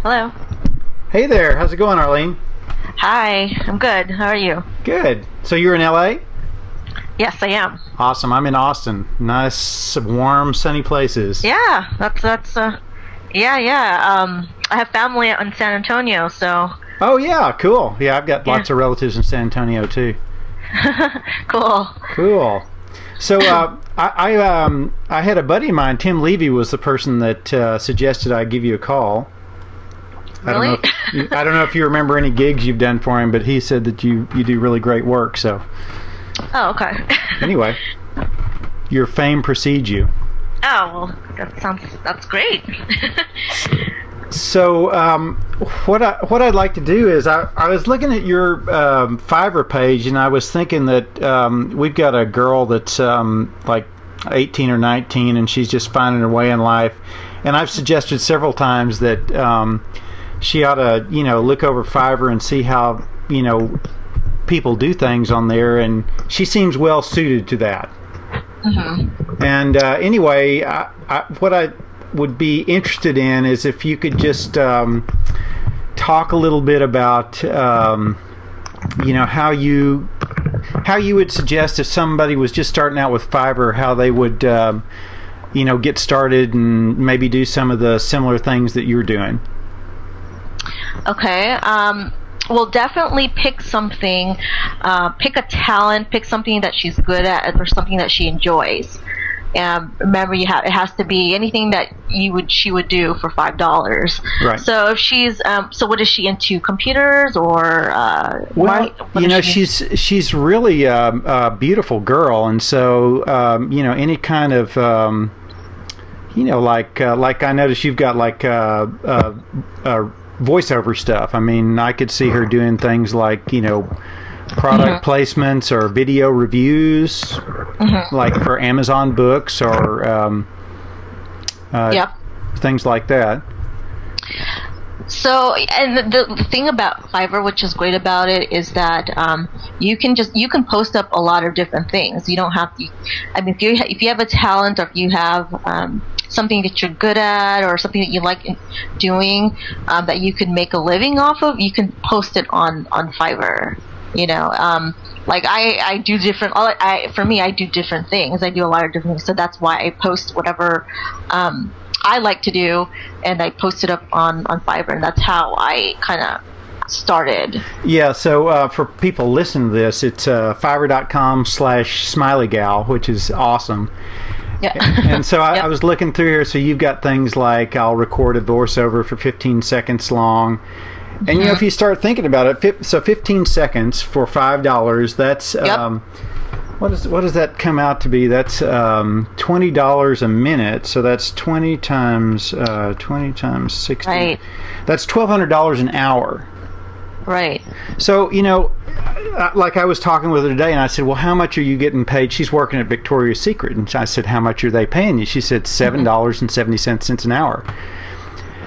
Hello. Hey there, how's it going, Arlene? Hi, I'm good. How are you? Good. So you're in LA? Yes, I am. Awesome. I'm in Austin. Nice, warm, sunny places. Yeah, yeah. I have family in San Antonio, so. Oh yeah, cool. Yeah, I've got Yeah. lots of relatives in San Antonio too. Cool. Cool. So I had a buddy of mine, Tim Levy, was the person that suggested I give you a call. Really? I don't know if you remember any gigs you've done for him, but he said that you do really great work. So Oh, okay. anyway, your fame precedes you. Oh, well, that's great. So what I'd like to do is I was looking at your Fiverr page, and I was thinking that we've got a girl that's like 18 or 19, and she's just finding her way in life. And I've suggested several times that she ought to, look over Fiverr and see how, people do things on there, and she seems well suited to that. Mm-hmm. And anyway, what I would be interested in is if you could just talk a little bit about how you would suggest if somebody was just starting out with Fiverr, how they would get started and maybe do some of the similar things that you're doing. Okay. Well, definitely pick something, pick a talent, pick something that she's good at or something that she enjoys. And remember, it has to be anything that she would do for $5. Right. So if she's, so what is she into? Computers or? She's really a beautiful girl, and so any kind of like I noticed you've got like voiceover stuff. I mean, I could see her doing things like product placements or video reviews, like for Amazon books or things like that. So, and the thing about Fiverr, which is great about it, is that you can post up a lot of different things. You don't have to. I mean, if you have a talent, or if you have something that you're good at, or something that you like doing that you can make a living off of, you can post it on Fiverr. Like I do different. For me, I do different things. I do a lot of different things. So that's why I post whatever I like to do, and I post it up on Fiverr, and that's how I kind of started. Yeah, so for people listening to this, it's fiverr.com/smileygal, which is awesome. Yeah. And so I was looking through here, so you've got things like I'll record a voiceover for 15 seconds long. And if you start thinking about it, so 15 seconds for $5, that's what does that come out to be? That's $20 a minute. So that's 20 times 60. Right. That's $1,200 an hour. Right. So like I was talking with her today, and I said, "Well, how much are you getting paid?" She's working at Victoria's Secret, and I said, "How much are they paying you?" She said, $7.70 an hour.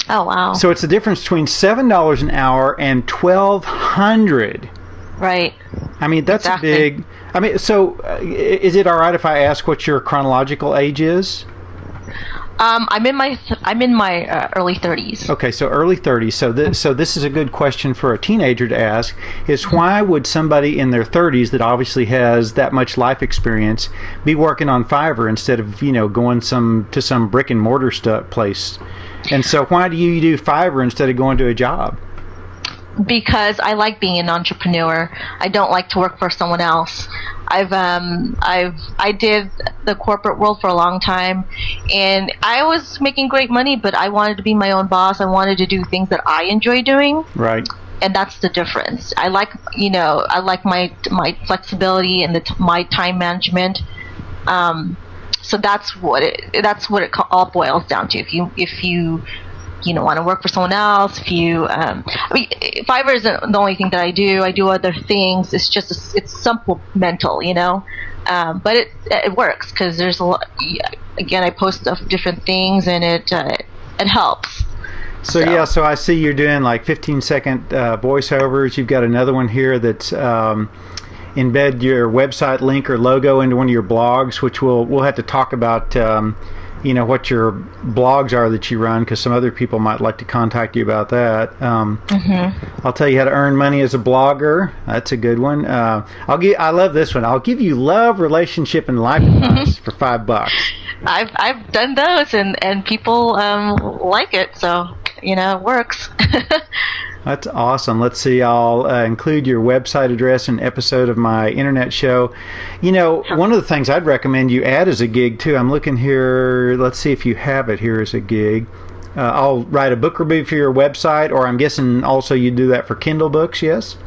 Oh, wow. So it's the difference between $7 an hour and $1,200. Right. I mean, that's exactly. a big. I mean, so is it all right if I ask what your chronological age is? I'm in my early 30s. Okay, so early 30s. So this is a good question for a teenager to ask: is why would somebody in their 30s that obviously has that much life experience be working on Fiverr instead of going to some brick and mortar place? And so why do you do Fiverr instead of going to a job? Because I like being an entrepreneur. I don't like to work for someone else. I did the corporate world for a long time, and I was making great money, but I wanted to be my own boss. I wanted to do things that I enjoy doing. Right. And that's the difference. I like my flexibility and my time management. So that's what it all boils down to. If you want to work for someone else, Fiverr isn't the only thing that I do. I do other things. It's just it's supplemental, but it works because there's a lot. Again, I post different things, and it helps. So I see you're doing like 15-second voiceovers. You've got another one here that's embed your website link or logo into one of your blogs, which we'll have to talk about what your blogs are that you run, because some other people might like to contact you about that. I'll tell you how to earn money as a blogger. That's a good one. I love this one. I'll give you love, relationship, and life advice for $5. I've done those, and people like it, so it works. That's awesome. Let's see. I'll include your website address and episode of my internet show. One of the things I'd recommend you add as a gig, too, I'm looking here. Let's see if you have it here as a gig. I'll write a book review for your website, or I'm guessing also you do that for Kindle books, yes?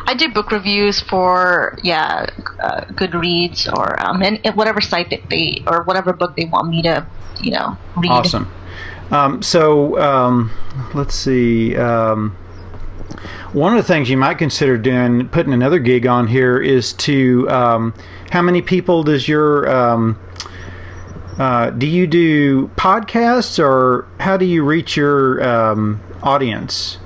I do book reviews for, Goodreads or and whatever site that or whatever book they want me to, read. Awesome. Let's see. One of the things you might consider doing, putting another gig on here, is to how many people does your do you do podcasts, or how do you reach your audience?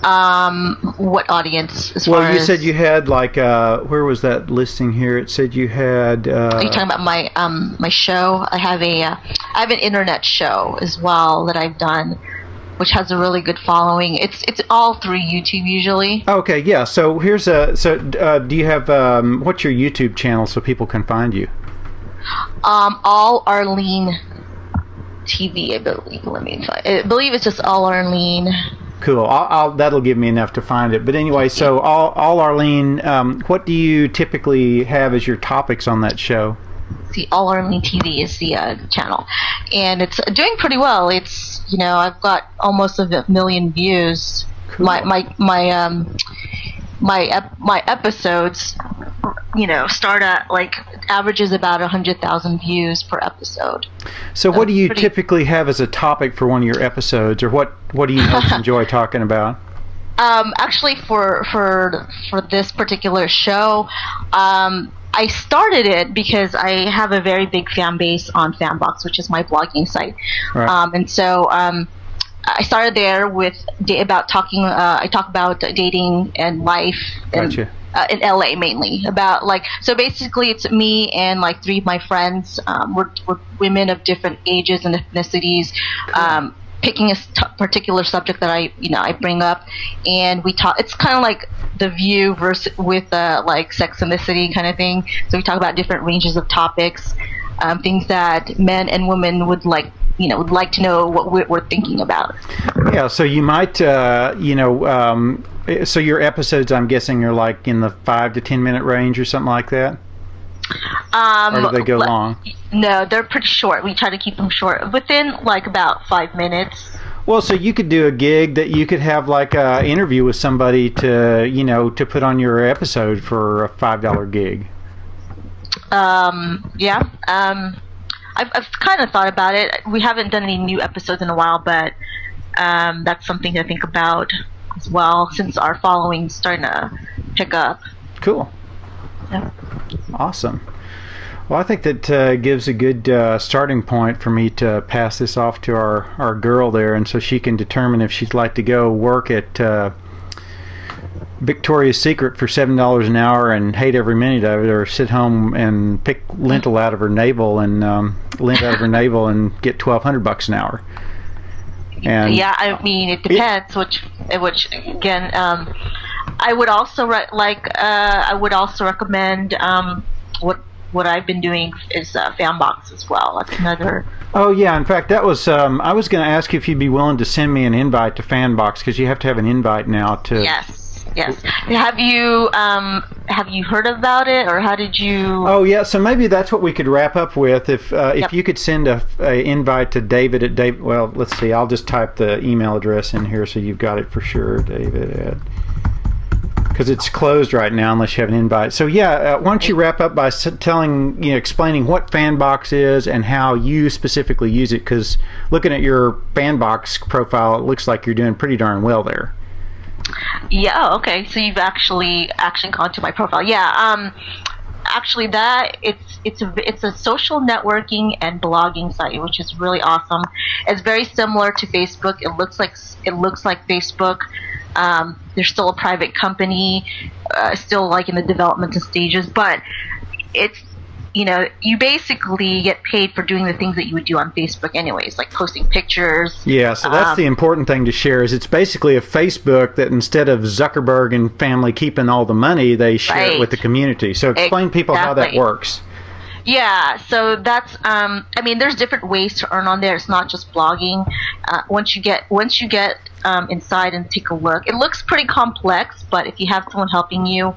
What audience? Well, you said you had where was that listing here? It said you had. Are you talking about my show? I have an internet show as well that I've done, which has a really good following. It's all through YouTube usually. Okay, yeah. So here's do you have what's your YouTube channel so people can find you? All Arlene TV, I believe. I believe it's just All Arlene. Cool. That'll give me enough to find it. But anyway, so all Arlene, what do you typically have as your topics on that show? See, All Arlene TV is the channel, and it's doing pretty well. It's I've got almost 1 million views. Cool. My episodes, start at averages about 100,000 views per episode. So what do you typically have as a topic for one of your episodes, or what do you most enjoy talking about? Actually, for this particular show, I started it because I have a very big fan base on Fanbox, which is my blogging site, right. And so I started there with talking. I talk about dating and life, Gotcha. In LA mainly. About so basically it's me and 3 of my friends. We're women of different ages and ethnicities. Cool. Picking a particular subject that I bring up, and we talk. It's kind of like The View with Sex and the City kind of thing. So we talk about different ranges of topics, things that men and women would like to know what we're thinking about. Yeah, so you might, so your episodes, I'm guessing, are in the 5 to 10 minute range or something like that? Or do they go long? No, they're pretty short. We try to keep them short, within about 5 minutes. Well, so you could do a gig that you could have a interview with somebody to put on your episode for a $5 gig. Yeah. I've kind of thought about it. We haven't done any new episodes in a while, but that's something to think about as well, since our following's starting to pick up. Cool. Yeah. Awesome. Well, I think that gives a good starting point for me to pass this off to our girl there, and so she can determine if she'd like to go work at Victoria's Secret for $7 an hour and hate every minute of it, or sit home and pick lint out of her navel and get $1,200 an hour. And yeah, I mean, it depends. Which again, I would also recommend what I've been doing is Fanbox as well. That's another. Oh yeah, in fact, that was I was going to ask you if you'd be willing to send me an invite to Fanbox, because you have to have an invite now to. Yes. Have you heard about it, or how did you? Oh yeah, so maybe that's what we could wrap up with. If you could send a invite to David at David. Well, let's see. I'll just type the email address in here so you've got it for sure. David at. Because it's closed right now unless you have an invite. So yeah, why don't you wrap up by explaining what Fanbox is and how you specifically use it? Because looking at your Fanbox profile, it looks like you're doing pretty darn well there. Yeah. Okay. So you've actually gone to my profile. Yeah. Actually, it's a social networking and blogging site, which is really awesome. It's very similar to Facebook. It looks like Facebook. They're still a private company, still in the developmental stages, but you basically get paid for doing the things that you would do on Facebook anyways, like posting pictures. Yeah, so that's the important thing to share is it's basically a Facebook that instead of Zuckerberg and family keeping all the money, they share it with the community. So explain people how that works. Yeah, so that's there's different ways to earn on there. It's not just blogging. Once you get inside and take a look, it looks pretty complex, but if you have someone helping you,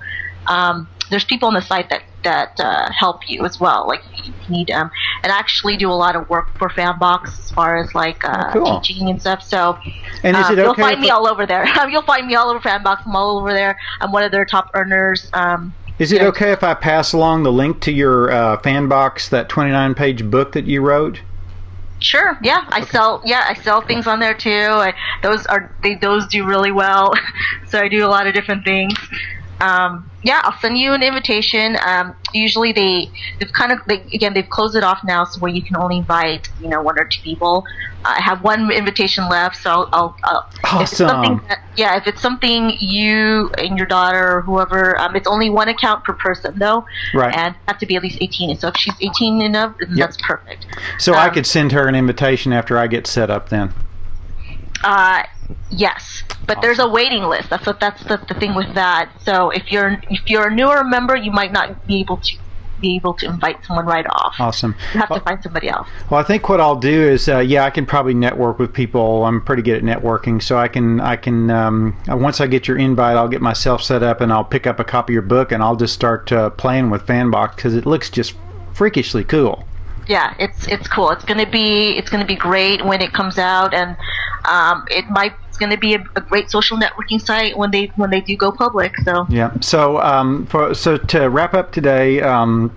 there's people on the site that help you as well. Like if you need and actually do a lot of work for Fanbox as far as like teaching and stuff. So and is it you'll find me all over there. You'll find me all over Fanbox. I'm all over there. I'm one of their top earners. Is it okay if I pass along the link to your Fanbox, that 29-page book that you wrote? Sure. Yeah, I sell things on there too. Those do really well. So I do a lot of different things. I'll send you an invitation. Usually they've closed it off now, so where you can only invite 1 or 2 people. I have one invitation left, so I'll awesome. If it's something you and your daughter or whoever, it's only 1 account per person though, right? And have to be at least 18. So if she's 18 and up, then that's perfect. So I could send her an invitation after I get set up then. Yes, but there's a waiting list. That's the thing with that. So if you're a newer member, you might not be able to invite someone right off. Awesome. You have to find somebody else. Well, I think what I'll do is, I can probably network with people. I'm pretty good at networking, so I can once I get your invite, I'll get myself set up and I'll pick up a copy of your book and I'll just start playing with Fanbox because it looks just freakishly cool. Yeah, it's cool. It's gonna be great when it comes out, and it's gonna be a great social networking site when they do go public. So yeah. So to wrap up today, I'll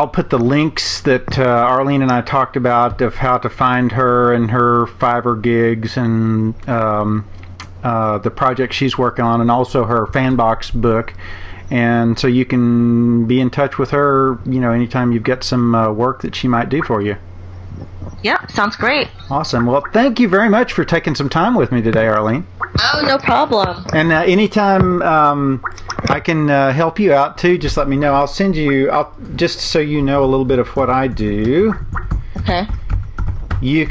put the links that Arlene and I talked about of how to find her and her Fiverr gigs and the project she's working on, and also her Fanbox book. And so you can be in touch with her, anytime you've got some work that she might do for you. Yeah, sounds great. Awesome. Well, thank you very much for taking some time with me today, Arlene. Oh, no problem. And anytime I can help you out too, just let me know. Just so you know a little bit of what I do. Okay. You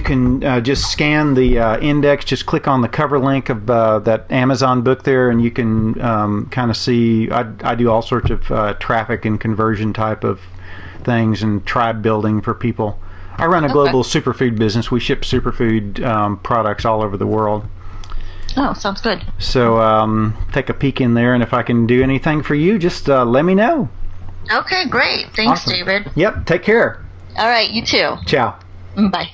can just scan the index, just click on the cover link of that Amazon book there, and you can kind of see, I do all sorts of traffic and conversion type of things and tribe building for people. I run a global superfood business. We ship superfood products all over the world. Oh, sounds good. So take a peek in there, and if I can do anything for you, just let me know. Okay, great. Thanks, awesome. David. Yep, take care. All right, you too. Ciao. Bye.